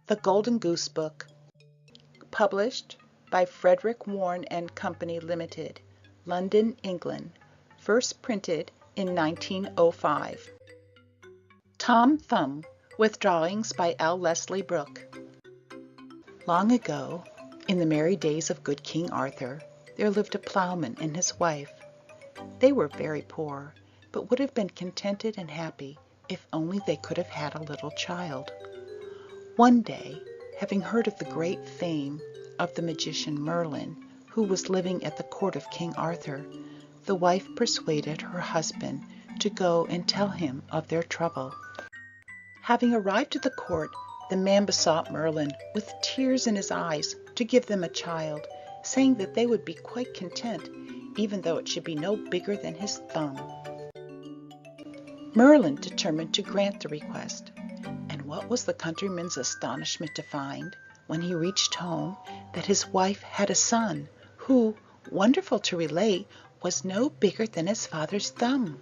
The Golden Goose Book, published by Frederick Warne and Company Limited, London, England, first printed in 1905. Tom Thumb, with drawings by L. Leslie Brooke. Long ago, in the merry days of good King Arthur, there lived a plowman and his wife. They were very poor, but would have been contented and happy if only they could have had a little child. One day, having heard of the great fame of the magician Merlin, who was living at the court of King Arthur, the wife persuaded her husband to go and tell him of their trouble. Having arrived at the court, the man besought Merlin, with tears in his eyes, to give them a child, saying that they would be quite content, even though it should be no bigger than his thumb. Merlin determined to grant the request, and what was the countryman's astonishment to find, when he reached home, that his wife had a son, who, wonderful to relate, was no bigger than his father's thumb.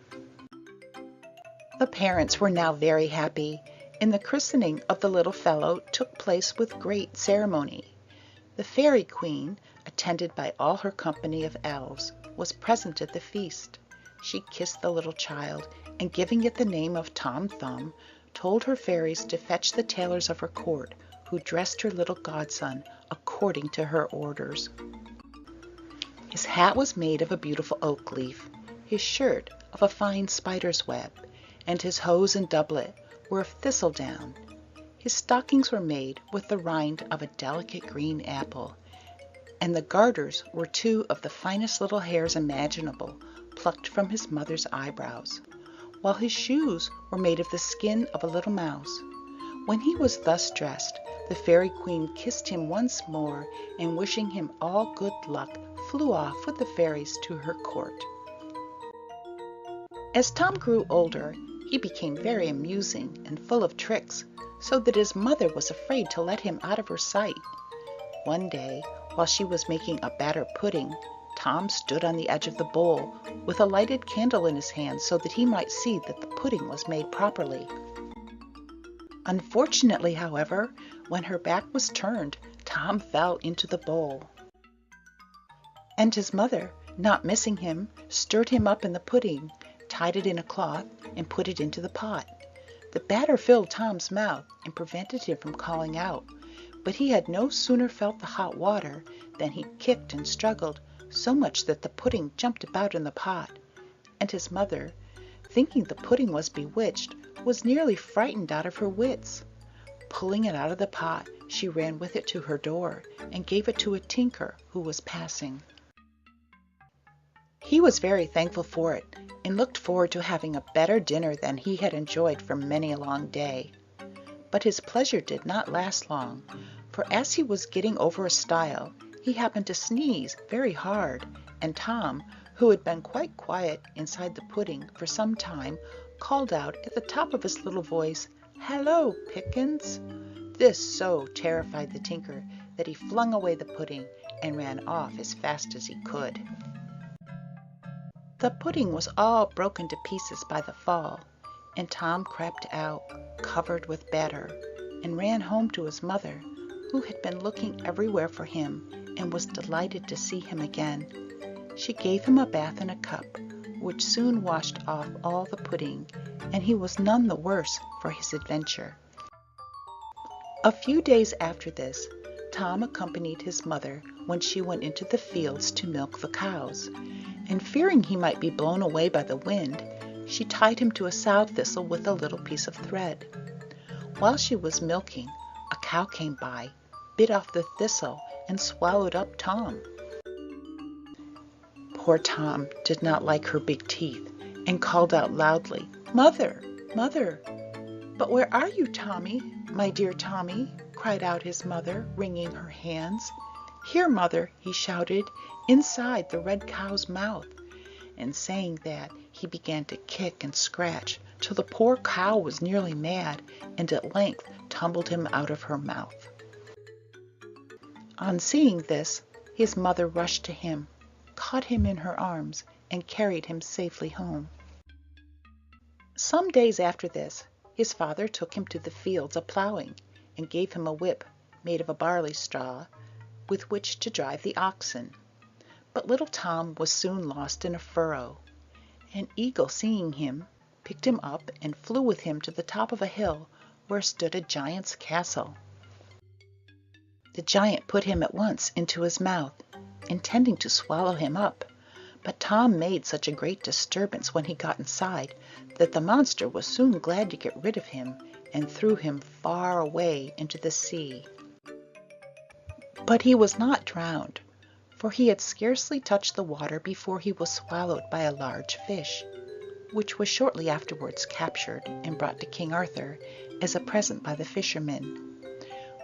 The parents were now very happy, and the christening of the little fellow took place with great ceremony. The Fairy Queen, attended by all her company of elves, was present at the feast. She kissed the little child, and giving it the name of Tom Thumb, told her fairies to fetch the tailors of her court, who dressed her little godson according to her orders. His hat was made of a beautiful oak leaf, his shirt of a fine spider's web, and his hose and doublet were of thistledown. His stockings were made with the rind of a delicate green apple, and the garters were two of the finest little hairs imaginable, plucked from his mother's eyebrows, while his shoes were made of the skin of a little mouse. When he was thus dressed, the Fairy Queen kissed him once more, and wishing him all good luck, flew off with the fairies to her court. As Tom grew older, he became very amusing and full of tricks, so that his mother was afraid to let him out of her sight. One day, while she was making a batter pudding, Tom stood on the edge of the bowl with a lighted candle in his hand so that he might see that the pudding was made properly. Unfortunately, however, when her back was turned, Tom fell into the bowl, and his mother, not missing him, stirred him up in the pudding, tied it in a cloth, and put it into the pot. The batter filled Tom's mouth and prevented him from calling out, but he had no sooner felt the hot water than he kicked and struggled, so much that the pudding jumped about in the pot, and his mother, thinking the pudding was bewitched, was nearly frightened out of her wits. Pulling it out of the pot, she ran with it to her door and gave it to a tinker who was passing. He was very thankful for it, and looked forward to having a better dinner than he had enjoyed for many a long day. But his pleasure did not last long, for as he was getting over a stile, he happened to sneeze very hard, and Tom, who had been quite quiet inside the pudding for some time, called out at the top of his little voice, "Hallo, Pickens!" This so terrified the tinker that he flung away the pudding and ran off as fast as he could. The pudding was all broken to pieces by the fall, and Tom crept out, covered with batter, and ran home to his mother, who had been looking everywhere for him and was delighted to see him again. She gave him a bath in a cup, which soon washed off all the pudding, and he was none the worse for his adventure. A few days after this, Tom accompanied his mother when she went into the fields to milk the cows, and fearing he might be blown away by the wind, she tied him to a sow thistle with a little piece of thread. While she was milking, a cow came by, bit off the thistle, and swallowed up Tom. Poor Tom did not like her big teeth, and called out loudly, "Mother, mother!" "But where are you, Tommy, my dear Tommy?" cried out his mother, wringing her hands. "Here, mother," he shouted, "inside the red cow's mouth." And saying that, he began to kick and scratch till the poor cow was nearly mad, and at length tumbled him out of her mouth. On seeing this, his mother rushed to him, caught him in her arms, and carried him safely home. Some days after this, his father took him to the fields a-plowing, and gave him a whip made of a barley straw with which to drive the oxen. But little Tom was soon lost in a furrow. An eagle, seeing him, picked him up and flew with him to the top of a hill where stood a giant's castle. The giant put him at once into his mouth, intending to swallow him up, but Tom made such a great disturbance when he got inside that the monster was soon glad to get rid of him and threw him far away into the sea. But he was not drowned, for he had scarcely touched the water before he was swallowed by a large fish, which was shortly afterwards captured and brought to King Arthur as a present by the fishermen.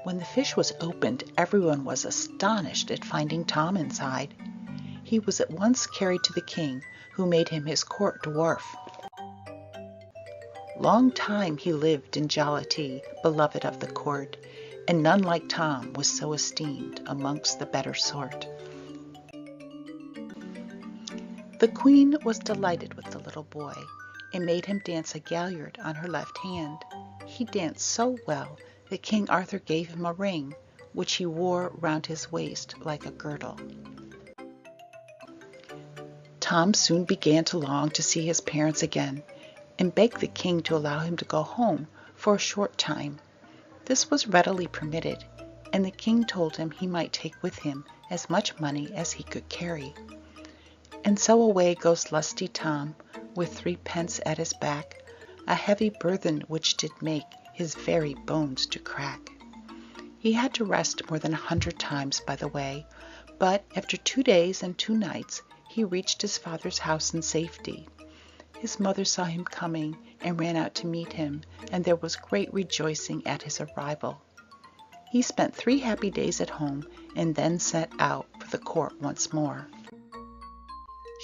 When the fish was opened, everyone was astonished at finding Tom inside. He was at once carried to the king, who made him his court dwarf. Long time he lived in jollity, beloved of the court, and none like Tom was so esteemed amongst the better sort. The queen was delighted with the little boy, and made him dance a galliard on her left hand. He danced so well that King Arthur gave him a ring, which he wore round his waist like a girdle. Tom soon began to long to see his parents again, and begged the king to allow him to go home for a short time. This was readily permitted, and the king told him he might take with him as much money as he could carry. And so away goes lusty Tom, with 3 pence at his back, a heavy burthen which did make his very bones to crack. He had to rest more than 100 times by the way, but after 2 days and 2 nights he reached his father's house in safety. His mother saw him coming and ran out to meet him, and there was great rejoicing at his arrival. He spent 3 happy days at home and then set out for the court once more.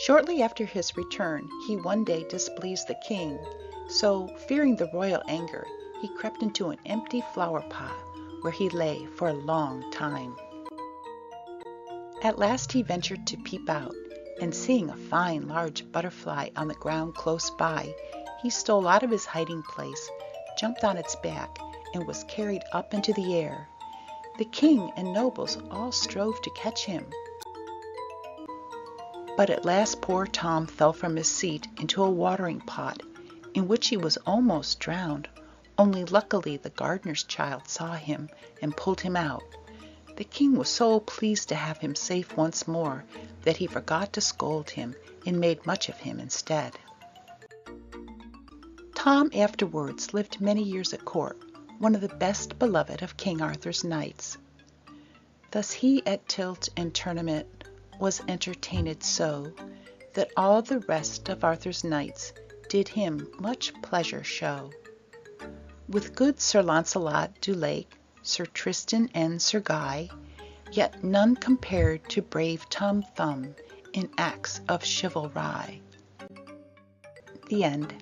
Shortly after his return, he one day displeased the king, so, fearing the royal anger, he crept into an empty flower pot, where he lay for a long time. At last he ventured to peep out, and seeing a fine large butterfly on the ground close by, he stole out of his hiding place, jumped on its back, and was carried up into the air. The king and nobles all strove to catch him, but at last poor Tom fell from his seat into a watering pot, in which he was almost drowned, only luckily the gardener's child saw him and pulled him out. The king was so pleased to have him safe once more that he forgot to scold him and made much of him instead. Tom afterwards lived many years at court, one of the best beloved of King Arthur's knights. Thus he at tilt and tournament was entertained so, that all the rest of Arthur's knights did him much pleasure show. With good Sir Launcelot du Lake, Sir Tristan and Sir Guy, yet none compared to brave Tom Thumb in acts of chivalry. The end.